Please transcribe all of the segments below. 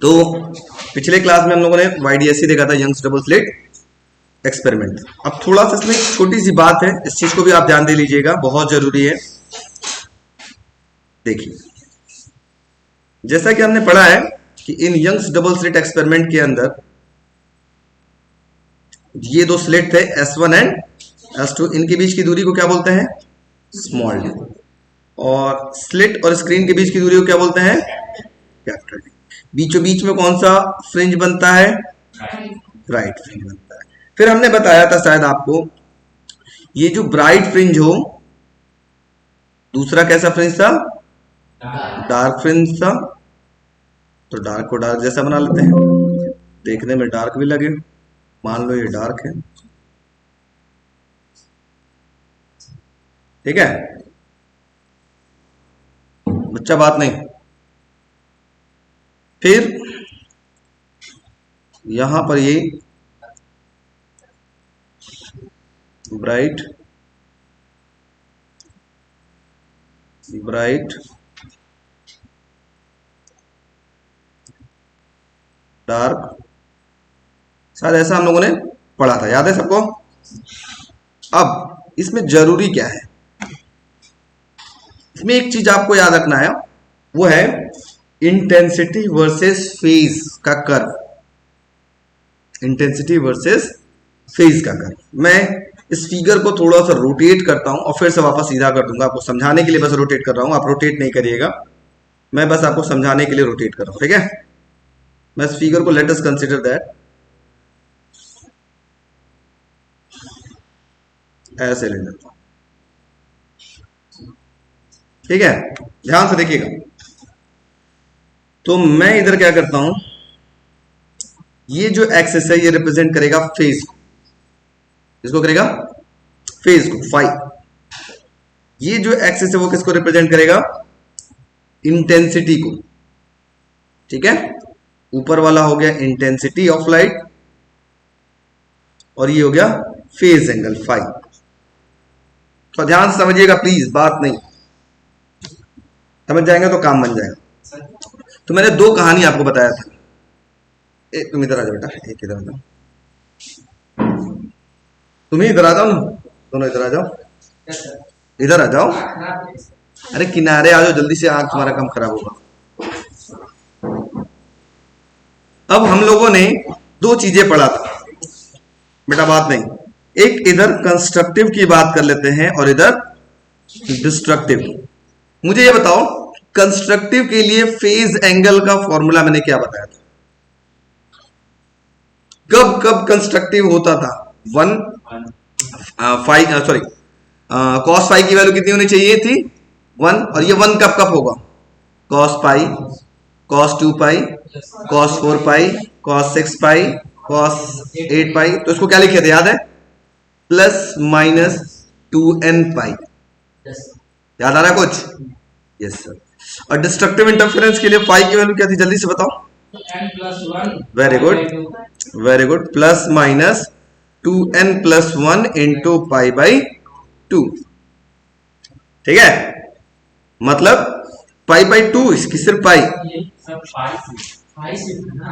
तो पिछले क्लास में हम लोगों ने YDSC देखा था, यंग्स डबल स्लिट एक्सपेरिमेंट। अब थोड़ा सा इसमें एक छोटी सी बात है, इस चीज को भी आप ध्यान दे लीजिएगा, बहुत जरूरी है। देखिए, जैसा कि हमने पढ़ा है कि in Young's double slit experiment के अंदर ये दो स्लिट थे S1 एंड S2, इनके बीच की दूरी को क्या बोलते हैं? Small D. और स्लिट और स्क्रीन के बीच की दूरी को क्या बोलते हैं? Capital D. बीचों बीच में कौन सा फ्रिंज बनता है? ब्राइट फ्रिंज बनता है। फिर हमने बताया था शायद आपको, ये जो ब्राइट फ्रिंज हो, दूसरा कैसा फ्रिंज था? डार्क फ्रिंज था। तो डार्क को डार्क जैसा बना लेते हैं, देखने में डार्क भी लगे। मान लो ये डार्क है, ठीक है बच्चा, बात नहीं। फिर यहां पर ये ब्राइट ब्राइट डार्क, शायद ऐसा हम लोगों ने पढ़ा था, याद है सबको? अब इसमें जरूरी क्या है? इसमें एक चीज आपको याद रखना है, वो है इंटेंसिटी वर्सेस फेज का कर्व। इंटेंसिटी वर्सेस फेज का कर्व। मैं इस फिगर को थोड़ा सा रोटेट करता हूं और फिर से वापस सीधा कर दूंगा, आपको समझाने के लिए बस रोटेट कर रहा हूं, आप रोटेट नहीं करिएगा, मैं बस आपको समझाने के लिए रोटेट कर रहा हूं, ठीक है? मैं इस फिगर को, लेट अस कंसीडर दैट, ऐसे ले लेता हूं, ठीक है? ध्यान से देखिएगा। तो मैं इधर क्या करता हूं, ये जो एक्सिस है ये रिप्रेजेंट करेगा फेज को, इसको करेगा फेज को, फाई। ये जो एक्सिस है वो किसको रिप्रेजेंट करेगा? इंटेंसिटी को, ठीक है? ऊपर वाला हो गया इंटेंसिटी ऑफ लाइट और ये हो गया फेज एंगल फाई। तो ध्यान से समझिएगा प्लीज, बात नहीं समझ जाएंगे तो काम बन जाएगा। तो मैंने दो कहानी आपको बताया था, एक तुम इधर आ जाओ बेटा, एक इधर आ जाओ, तुम ही इधर आ जाओ ना, दोनों इधर आ जाओ, इधर आ जाओ, अरे किनारे आ जाओ जल्दी से, आंख तुम्हारा कम खराब होगा। अब हम लोगों ने दो चीजें पढ़ा था बेटा, बात नहीं, एक इधर कंस्ट्रक्टिव की बात कर लेते हैं और इधर डिस्ट्रक्टिव। मुझे ये बताओ, कंस्ट्रक्टिव के लिए फेज एंगल का फॉर्मूला मैंने क्या बताया था? कब कब कंस्ट्रक्टिव होता था? कॉस फाई की वैल्यू कितनी होनी चाहिए थी? 1। और ये 1 कब कब होगा? कॉस पाई, कॉस 2 पाई, कॉस 4 पाई, कॉस 6 पाई, कॉस 8 पाई। तो इसको क्या लिखे थे, याद है? प्लस माइनस 2n पाई। याद आ रहा है कुछ? Yes sir. और डिस्ट्रक्टिव इंटरफेरेंस के लिए फाई की वैल्यू क्या थी, जल्दी से बताओ। Very good, very good, plus minus 2n+1 into pi by 2, ठीक है? मतलब पाई बाई 2, इसकी सिर्फ पाई,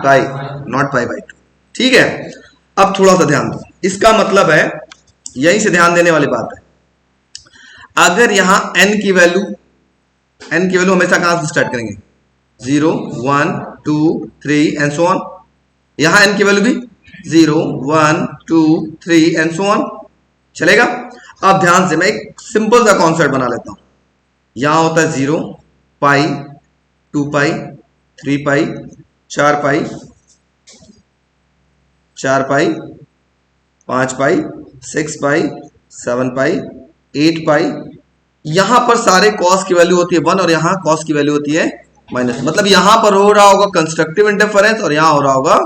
पाई नॉट पाई बाई 2, ठीक है? अब थोड़ा सा ध्यान दो, इसका मतलब है, यहीं से ध्यान देने वाली बात है, अगर यहां n की वैल्यू हमेशा कहां से स्टार्ट करेंगे? 0, 1, 2, 3 एंड सो ऑन। यहां n की वैल्यू भी 0, 1, 2, 3 एंड सो ऑन, चलेगा? अब ध्यान से मैं एक सिंपल सा कॉन्सेप्ट बना लेता हूं। यहां होता है 0, पाई, 2 पाई, 3 पाई, 4 पाई, 4 पाई, 5 पाई, 6 पाई, 7 पाई, 8 पाई। यहां पर सारे कॉस की वैल्यू होती है 1 और यहां कॉस की वैल्यू होती है माइनस। मतलब यहां पर हो रहा होगा कंस्ट्रक्टिव इंटरफेरेंस और यहां हो रहा होगा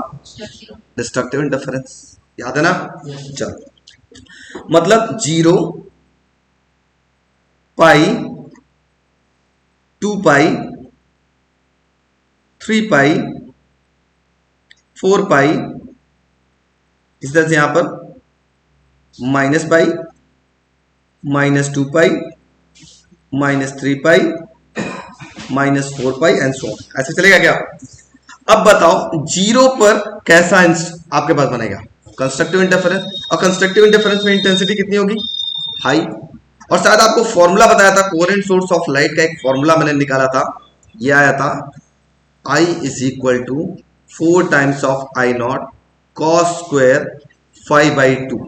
डिस्ट्रक्टिव इंटरफेरेंस, याद है ना? चलो, मतलब 0 पाई, 2 पाई, 3 पाई, 4 पाई, इस तरह से यहां पर minus pi, -2 pi, -3 pi, -4 pi and so on. ऐसे चलेगा क्या? अब बताओ जीरो पर कैसा आपके पास बनेगा कंस्ट्रक्टिव इंटरफेरेंस, और कंस्ट्रक्टिव इंटरफेरेंस में इंटेंसिटी कितनी होगी, हाई। और शायद आपको फॉर्मूला बताया था कोहेरेंट सोर्स ऑफ लाइट का, एक फॉर्मूला मैंने निकाला था, ये आया था I is equal to 4 times of I naught cos square 5/2।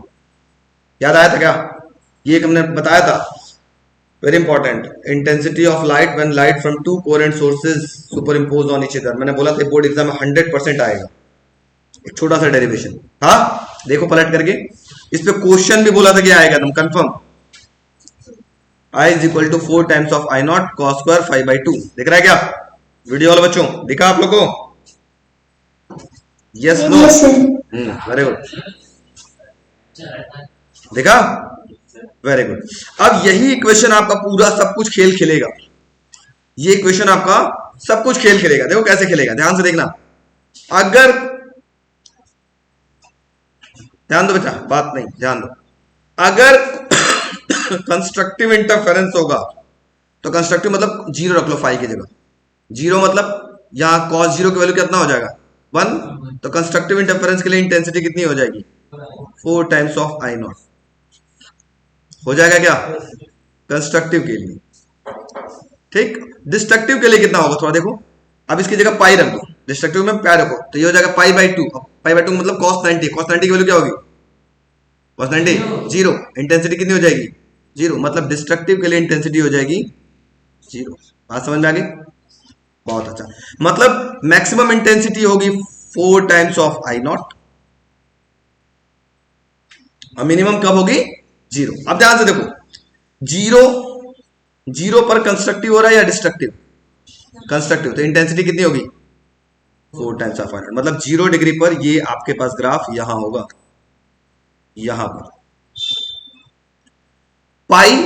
याद आया था क्या, ये एक हमने बताया था, very important, intensity of light when light from to coherent sources super impose on each other. मैंने बोला था बोर्ड एग्जाम में 100% आएगा, एक छोटा सा डेरिवेशन। हाँ देखो पलट करके, इस पे क्वेश्चन भी बोला था कि आएगा तुम confirm. I is equal to 4 times of I naught cos square 5/2। दिख रहा है क्या वीडियो वाले बच्चों, दिखा आप लोग को, यस नो, वेरी गुड, देखा, वेरी गुड। अब यही इक्वेशन आपका पूरा सब कुछ खेल खेलेगा, ये इक्वेशन आपका सब कुछ खेल खेलेगा। देखो कैसे खेलेगा, ध्यान से देखना। अगर ध्यान दो बेटा, बात नहीं, ध्यान दो। अगर कंस्ट्रक्टिव इंटरफेरेंस होगा तो कंस्ट्रक्टिव मतलब जीरो रख लो फाई की जगह, जीरो मतलब यहां कॉस जीरो की वैल्यू कितना हो जाएगा 1, तो कंस्ट्रक्टिव इंटरफेरेंस के लिए इंटेंसिटी कितनी हो जाएगी 4 टाइम्स ऑफ आई नॉट, हो जाएगा क्या कंस्ट्रक्टिव के लिए, ठीक। डिस्ट्रक्टिव के लिए कितना होगा थोड़ा देखो, अब इसकी जगह पाई रख दो, डिस्ट्रक्टिव में पाई रखो तो ये हो जाएगा पाई/2, पाई/2 मतलब cos 90, cos 90 की वैल्यू क्या होगी cos 90 जीरो, इंटेंसिटी कितनी हो जाएगी जीरो, मतलब डिस्ट्रक्टिव के लिए इंटेंसिटी हो जाएगी जीरो। बात समझ में आ गई, बहुत अच्छा। मतलब मैक्सिमम इंटेंसिटी होगी 4 टाइम्स ऑफ आई नॉट, और मिनिमम कब होगी जीरो। अब ध्यान से देखो, जीरो जीरो पर कंस्ट्रक्टिव हो रहा है या डिस्ट्रक्टिव, कंस्ट्रक्टिव, तो इंटेंसिटी कितनी होगी 4 टाइम्स ऑफ आई नॉट, मतलब 0 डिग्री पर ये आपके पास ग्राफ यहां होगा, यहां पर पाई,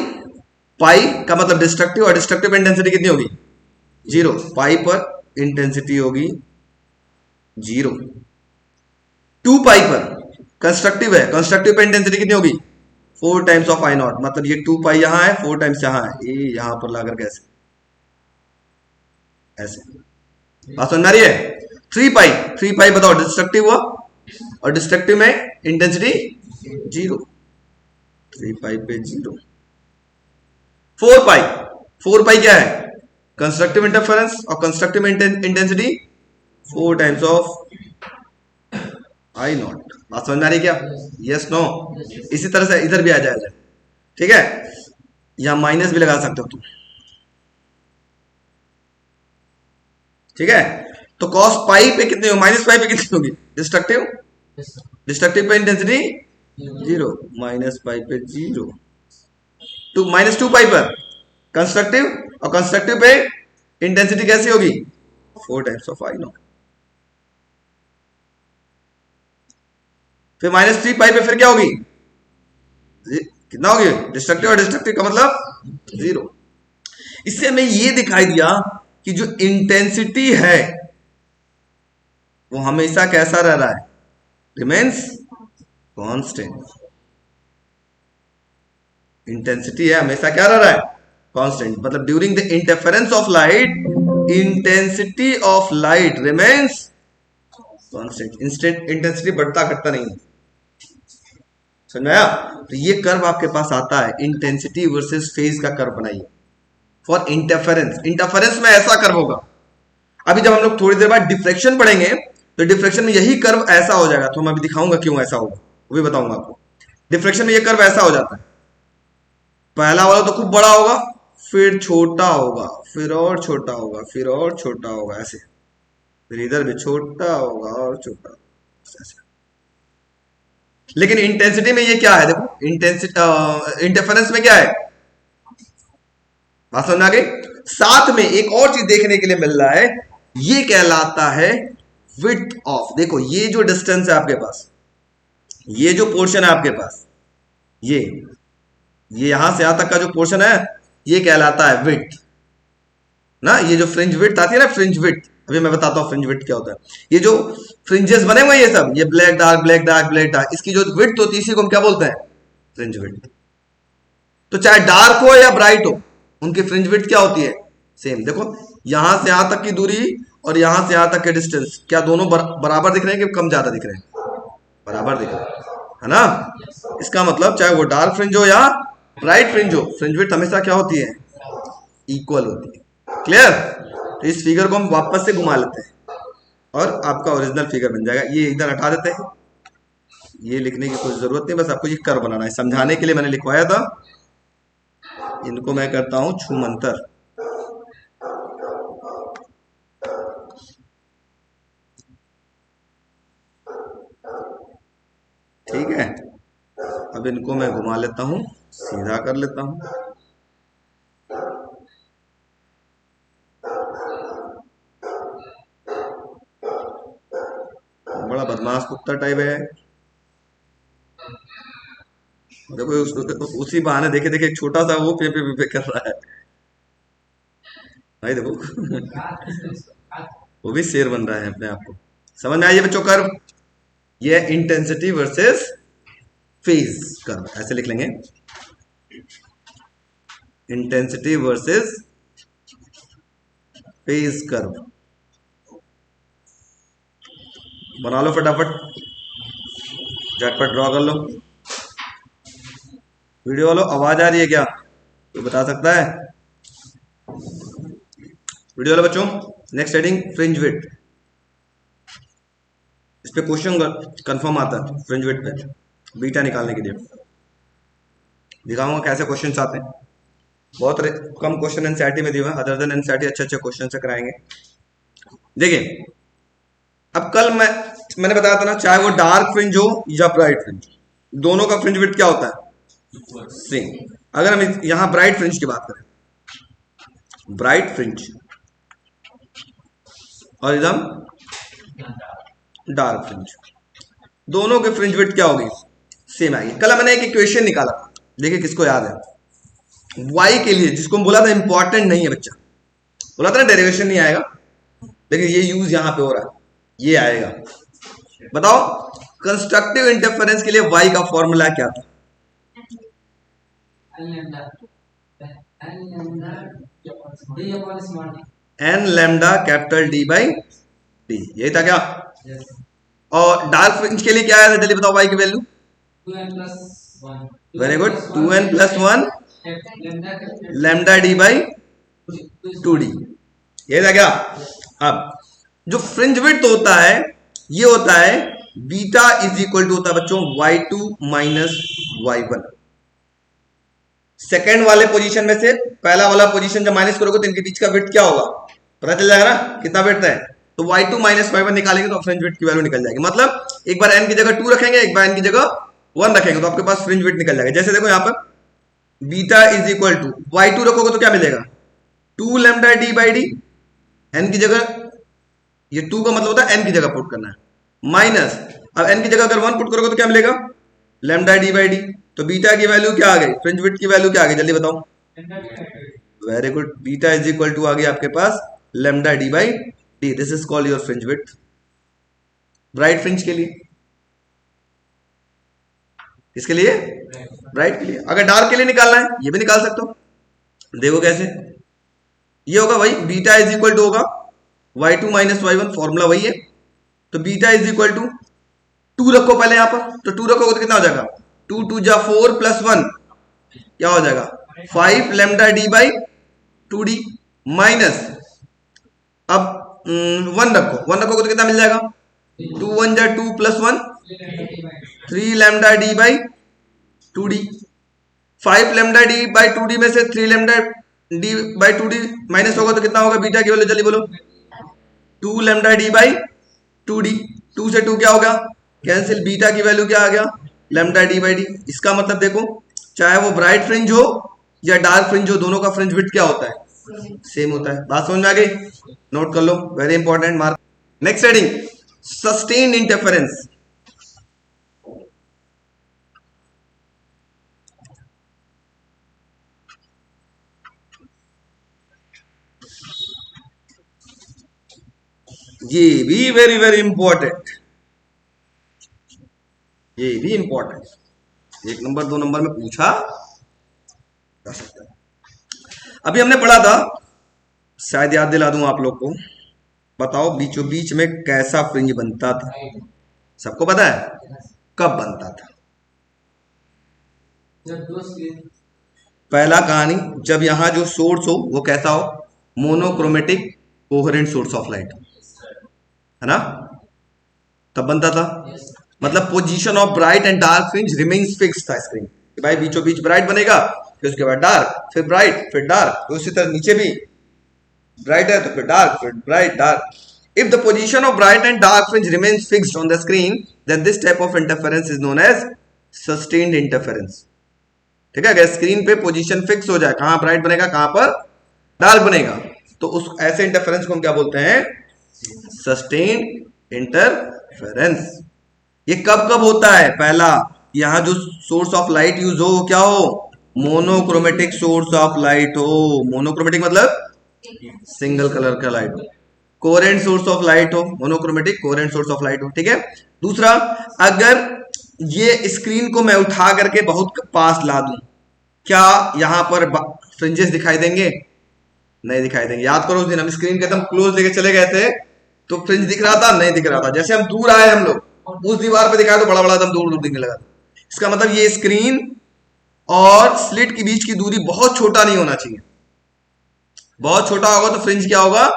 पाई का मतलब डिस्ट्रक्टिव, और डिस्ट्रक्टिव इंटेंसिटी कितनी होगी जीरो, पाई पर इंटेंसिटी होगी जीरो। 2 पाई पर कंस्ट्रक्टिव है, कंस्ट्रक्टिव पर इंटेंसिटी कितनी होगी 4 टाइम्स ऑफ आई नॉट, मतलब ये 2 पाई यहां है 4 टाइम्स यहां है, ये यहां पर लाकर कैसे ऐसे, बात समझ में आ रही है। 3 पाई बताओ डिस्ट्रक्टिव हुआ, और डिस्ट्रक्टिव में इंटेंसिटी जीरो, 3 पाई पे जीरो। 4 पाई क्या है कंस्ट्रक्टिव इंटरफेरेंस, और constructive intensity 4 times of I not. बात समझ में आ रही है क्या, यस नो। इसी तरह से इधर भी आ जाएगा, ठीक है, यहां माइनस भी लगा सकते हो तुम, ठीक है। तो कॉस पाई पे कितनी होगी, माइनस पाई पे कितनी होगी डिस्ट्रक्टिव, डिस्ट्रक्टिव पे इंटेंसिटी जीरो, माइनस पाई पे जीरो, -2 पाई पर कंस्ट्रक्टिव, और कंस्ट्रक्टिव पे इंटेंसिटी कैसी होगी 4 टाइम्स ऑफ आई नॉट। फिर -3 पाई पे फिर क्या होगी, कितना होगी डिस्ट्रक्टिव, और डिस्ट्रक्टिव का मतलब जीरो। इससे हमें ये दिखाई दिया कि जो इंटेंसिटी है वो हमेशा कैसा रह रहा है, रिमेन्स कांस्टेंट। इंटेंसिटी है हमेशा क्या रह रहा है कांस्टेंट, मतलब during the interference of light intensity of light remains constant, intensity बढ़ता घटता नहीं है, समझ में आया। तो ये कर्व आपके पास आता है, इंटेंसिटी वर्सेस फेज का कर्व बनाइए फॉर इंटरफेरेंस। इंटरफेरेंस में ऐसा कर्व होगा, अभी जब हम लोग थोड़ी देर बाद डिफ्रेक्शन पढ़ेंगे तो डिफ्रेक्शन में यही कर्व ऐसा हो जाएगा, तो मैं अभी दिखाऊंगा क्यों ऐसा होगा, वो भी बताऊंगा आपको। डिफ्रेक्शन में ये कर्व ऐसा हो जाता है, पहला वाला तो खूब बड़ा होगा, फिर छोटा होगा, फिर और छोटा होगा, फिर और छोटा होगा, ऐसे, फिर इधर भी छोटा होगा और छोटा ऐसे। लेकिन इंटेंसिटी में ये क्या है, देखो इंटेंसिटी इंटरफेरेंस में क्या है, बात समझ आ गई। साथ में एक और चीज देखने के लिए मिल रहा है, ये कहलाता है विड्थ ऑफ। देखो ये जो डिस्टेंस है आपके पास, ये जो पोर्शन है आपके पास, ये यहां से यहां तक का जो पोर्शन है ये कहलाता है विड्थ ना। ये जो फ्रिंज विड्थ आती है ना, फ्रिंज विड्थ, अभी मैं बताता हूं फ्रिंज विड्थ क्या होता है। ये जो फ्रिंजेस बने हुए ये सब, ये black dark black dark black dark, इसकी जो विड्थ होती है इसी को हम क्या बोलते हैं फ्रिंज विड्थ। तो चाहे डार्क हो या ब्राइट हो, उनकी फ्रिंज विड्थ क्या होती है सेम। देखो यहां से यहां तक की दूरी और यहां से यहां तक के डिस्टेंस क्या दोनों बराबर दिख रहे हैं कि कम ज्यादा दिख रहे हैं? बराबर दिख रहे हैं, है ना? इसका मतलब चाहे वो डार्क फ्रिंज हो या ब्राइट फ्रिंज हो, फ्रिंज विड्थ हमेशा क्या होती है? इक्वल होती है। क्लियर? तो इस फिगर को हम वापस से घुमा लेते हैं और आपका ओरिजिनल फिगर बन जाएगा। ये इधर हटा देते हैं, ये लिखने की कोई जरूरत नहीं, बस आपको ये कर्व बनाना है। समझाने के लिए मैंने लिखवाया था, इनको मैं करता हूं छूमंतर। ठीक है, अब इनको मैं घुमा लेता हूं, सीधा कर लेता हूं। बड़ा बदमाश कुत्ता टाइप है। देखो उसी बहाने देखे देखे एक छोटा सा वो पे पे पे पे कर रहा है भाई, देखो वो भी शेर बन रहा है अपने आप को। समझ में आइए बच्चों कर्व? ये इंटेंसिटी वर्सेस फेज कर्व, ऐसे लिख लेंगे, इंटेंसिटी वर्सेस फेज कर्व। बना लो फटाफट, झटपट ड्रॉ कर लो। वीडियो वालों आवाज आ रही है क्या? तो बता सकता है वीडियो वाले बच्चों? Next heading fringe width. इस पे क्वेश्चन कंफर्म आता है फ्रिंज विड्थ पे बीटा निकालने के लिए। दिखाऊंगा कैसे क्वेश्चंस आते हैं। बहुत कम क्वेश्चन एनसीईआरटी में दिए हुए हैं, अदर देन एनसीईआरटी अच्छे अच्छे क्वेश्चन से कराएंगे। देखिए, अब कल मैंने बताया था ना, चाहे वो डार्क फ्रिंज हो या ब्राइट फ्रिंज, दोनों का फ्रिंज विड्थ क्या होता है? सेम। अगर हम यहां ब्राइट फ्रिंज की बात करें, ब्राइट फ्रिंज और एकदम डार्क फ्रिंज, दोनों के फ्रिंज विड्थ क्या होगी? सेम आएगी। कल मैंने एक इक्वेशन निकाला था, देखिए किसको याद है? y के लिए, जिसको हम बोला था इंपॉर्टेंट नहीं है बच्चा, बोला था ना डेरिवेशन नहीं आएगा, लेकिन ये यूज यहां पे हो रहा है, ये आएगा। बताओ कंस्ट्रक्टिव इंटरफेरेंस के लिए y का फॉर्मूला क्या था? n lambda capital D by D, यही था क्या? और डार्क फ्रिंज के लिए क्या आया था जल्दी बताओ? y की value 2n+1, very good, 2n+1 lambda D by 2d, ये था क्या? अब जो फ्रिंज विड्थ होता है ये होता है बीटा इज इक्वल टू होता है बच्चों y2 माइनस y1। सेकेंड वाले पोजीशन में से पहला वाला पोजीशन जब माइनस करोगे तो इनके बीच का विड्थ क्या होगा पता चल जाएगा ना, कितना विड्थ है। तो y2 माइनस y1 निकालेंगे तो फ्रिंज विड्थ की वैल्यू निकल जाएगी। मतलब एक बार n की जगह 2 रखेंगे, एक बार n की जगह 1 रखेंगे, तो आपके पास फ्रिंज विड्थ निकल जाएगा। जैसे देखो यहाँ पर beta is equal to y2 रखोगे तो क्या मिलेगा? 2 lambda D by D, n की जगह ये 2 का मतलब होता है n की जगह पुट करना है, माइनस अब n की जगह अगर 1 पुट करोगे तो क्या मिलेगा? Lambda D by D. तो बीटा की वैल्यू क्या आ गई? फ्रिंज विड्थ की वैल्यू क्या आ गई जल्दी बताओ? Very good, beta is equal to आ गया आपके पास lambda D by D. This is called your fringe width bright fringe के लिए। किसके लिए? ब्राइट के लिए। अगर डार्क के लिए निकालना है ये भी निकाल सकते हो, देखो कैसे। ये होगा वही बीटा इज इक्वल टू होगा y2 माइनस y1, फॉर्मूला वही है। तो बीटा इज इक्वल टू 2 रखो पहले यहां पर, तो 2 रखोगे तो कितना हो जाएगा? 2 2 जा 4 प्लस 1 क्या हो जाएगा? 5 lambda D by 2d minus अब 1 रखो, 1 रखोगे तो कितना मिल जाएगा? 2 1 जा 2 plus 1 3 lambda D by 2d। 5 lambda D by 2d में से 3 lambda D by 2d minus होगा तो कितना होगा? बीटा की वैल्यू जल्दी बोलो। 2 लैम्डा डी बाई 2d, 2 से 2 क्या होगा? कैंसिल, बीटा की वैल्यू क्या आ गया? Lambda D by D. इसका मतलब देखो चाहे वो ब्राइट फ्रिंज हो या डार्क फ्रिंज हो, दोनों का फ्रिंज विड्थ क्या होता है? सेम होता है। बात समझ में आ गई? नोट कर लो, very important mark. Next heading sustained interference. ये भी वेरी वेरी इंपॉर्टेंट, ये भी इंपॉर्टेंट, 1 नंबर 2 नंबर में पूछा जा सकता है। अभी हमने पढ़ा था, शायद याद दिला दूं आप लोग को, बताओ बीचों बीच में कैसा फ्रिंज बनता था? सबको पता है कब बनता था? पहला कहानी, जब यहां जो सोर्स हो वो कैसा हो? Monochromatic coherent source of light, है ना? तब बनता था। मतलब position of bright and dark fringe remains fix था स्क्रीन, कि भाई बीचों बीच ब्राइट बनेगा, फिर उसके बाद डार्क, फिर ब्राइट, फिर डार्क, तो उसी तरह नीचे भी ब्राइट है तो फिर डार्क, फिर bright, dark. If the position of bright and dark fringe remains fixed on the screen, then this type of interference is known as sustained interference. ठीक है, अगर स्क्रीन पे पोजीशन फिक्स हो जाए, कहां ब्राइट बनेगा कहां पर डार्क बनेगा, तो उस ऐसे इंटरफेरेंस को हम क्या बोलते हैं? Sustained interference. ये कब कब होता है? पहला, यहां जो सोर्स ऑफ लाइट यूज हो वो क्या हो? मोनोक्रोमेटिक सोर्स ऑफ लाइट हो. मोनोक्रोमेटिक मतलब सिंगल कलर का लाइट हो. कोहेरेंट सोर्स ऑफ लाइट हो, monochromatic coherent source of light हो. ठीक है. दूसरा, अगर ये स्क्रीन को मैं उठा करके बहुत पास ला दूं, क्या यहां पर फ्रिंजेस दिखाई देंगे? नहीं दिखाई देंगे. याद करो उस दिन हम स्क्रीन के एकदम क्लोज लेके चले गए थे, तो फ्रिंज दिख रहा था? नहीं दिख रहा था. जैसे हम दूर आए, हम लोग उस दीवार पे दिखाया तो बड़ा बड़ा एकदम दूर दूर दिखने लगा. इसका मतलब ये स्क्रीन और स्लिट के बीच की दूरी बहुत छोटा नहीं होना चाहिए. बहुत छोटा होगा तो फ्रिंज क्या होगा?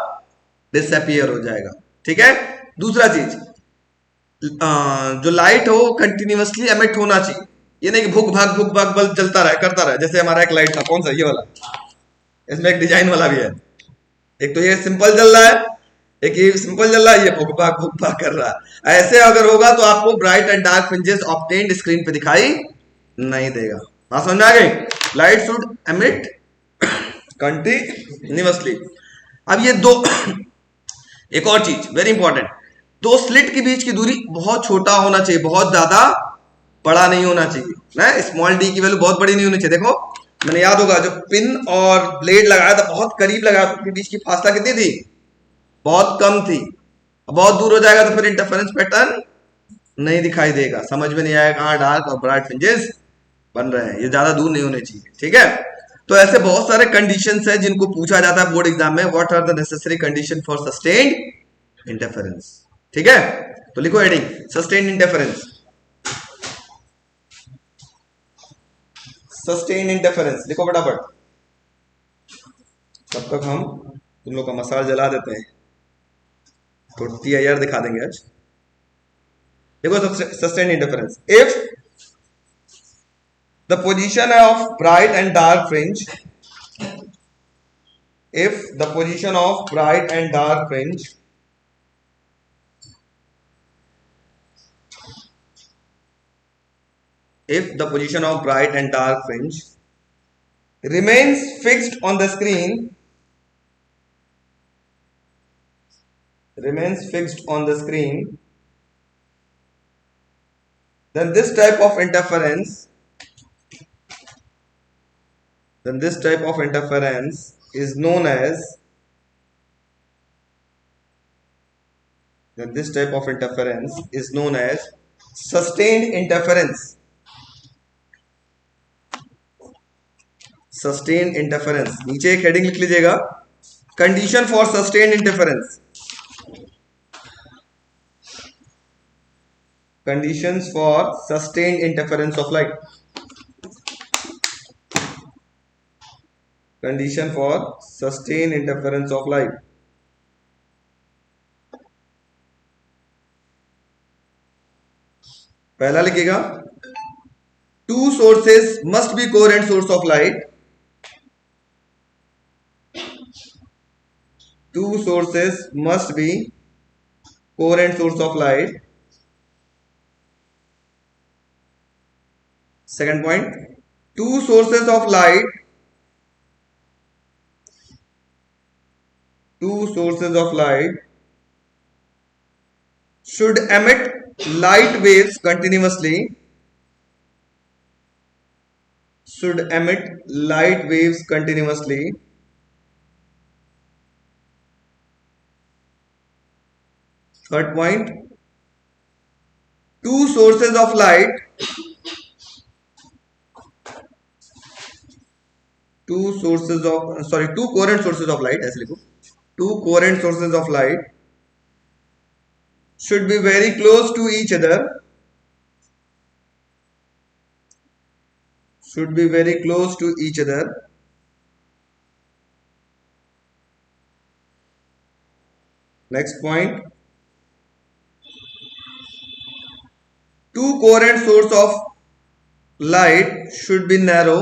डिसअपियर हो जाएगा. ठीक है. दूसरा चीज, जो लाइट हो कंटिन्यूअसली एमिट होना चाहिए. ये नहीं कि भुक भाग बल्ब जलता रहे, करता रहे. जैसे हमारा एक लाइट था, कौन सा? ये वाला. इसमें एक डिजाइन वाला भी है. एक तो ये सिंपल जल रहा है, एक ये सिंपल जल रहा है, ये भुक भाग कर रहा है. ऐसे अगर होगा तो आपको bright and dark fringes obtained screen पे दिखाई नहीं देगा. बात समझ में आ गई? Light should emit continuously. अब ये दो एक और चीज वेरी इंपॉर्टेंट, दो स्लिट के बीच की दूरी बहुत छोटा होना चाहिए, बहुत ज्यादा बड़ा नहीं होना चाहिए ना. स्मॉल डी की वैल्यू बहुत बड़ी नहीं होनी चाहिए. देखो मैंने, याद होगा जब पिन और ब्लेड लगाया था, बहुत करीब लगाया था, उनके बीच की फासला कितनी थी? बहुत कम थी. बहुत दूर हो जाएगा तो फिर इंटरफेरेंस पैटर्न नहीं दिखाई देगा, समझ में नहीं आएगा कहां डार्क और ब्राइट फ्रिंजेस बन रहे हैं. ये ज्यादा दूर नहीं होने चाहिए. ठीक है. तो ऐसे बहुत सारे कंडीशंस हैं जिनको पूछा जाता है बोर्ड एग्जाम में. What are the necessary condition for sustained interference? ठीक है. तो लिखो heading, sustained interference. Sustained interference लिखो फटाफट. तब तक हम तुम लोग का मसाल जला देते हैं, थोड़ी TIR दिखा देंगे आज. देखो sustained interference, if the position of bright and dark fringe, if the position of bright and dark fringe if the position of bright and dark fringe remains fixed on the screen, remains fixed on the screen, then this type of interference, then this type of interference is known as, then this type of interference is known as sustained interference. Sustained interference. नीचे एक heading लिख लीजिएगा, condition for sustained interference. Conditions for sustained interference of light. Condition for sustained interference of light. पहला लिखिएगा, two sources must be coherent source of light. Two sources must be coherent source of light. Second point, two sources of light, two sources of light should emit light waves continuously, should emit light waves continuously. Third point, two sources of light, two coherent sources of light, ऐसे लिखो, two coherent sources of light should be very close to each other, should be very close to each other. Next point, two coherent source of light should be narrow,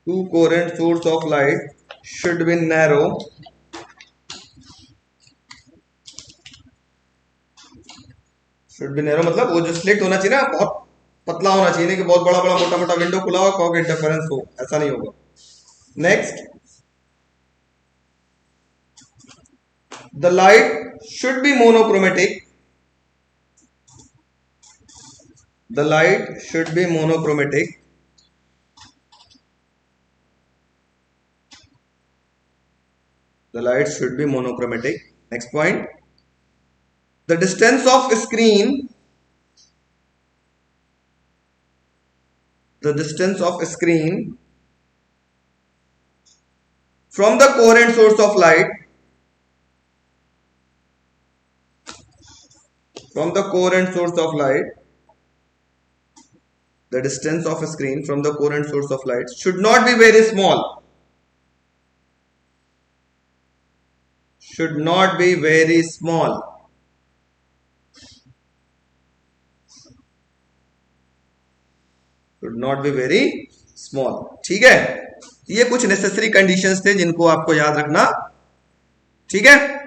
two coherent source of light should be narrow, should be narrow मतलब वो जो slit होना चाहिए ना बहुत पतला होना चाहिए, नहीं कि बहुत बड़ा बड़ा मोटा मोटा विंडो खुला हो कॉक इंटरफेरेंस हो, ऐसा नहीं होगा. Next, the light should be monochromatic, the light should be monochromatic, the light should be monochromatic. Next point, the distance of screen, the distance of screen from the coherent source of light, from the coherent source of light, the distance of a screen from the coherent source of light should not be very small, should not be very small, should not be very small. ठीक है, ये कुछ necessary conditions थे जिनको आपको याद रखना. ठीक है.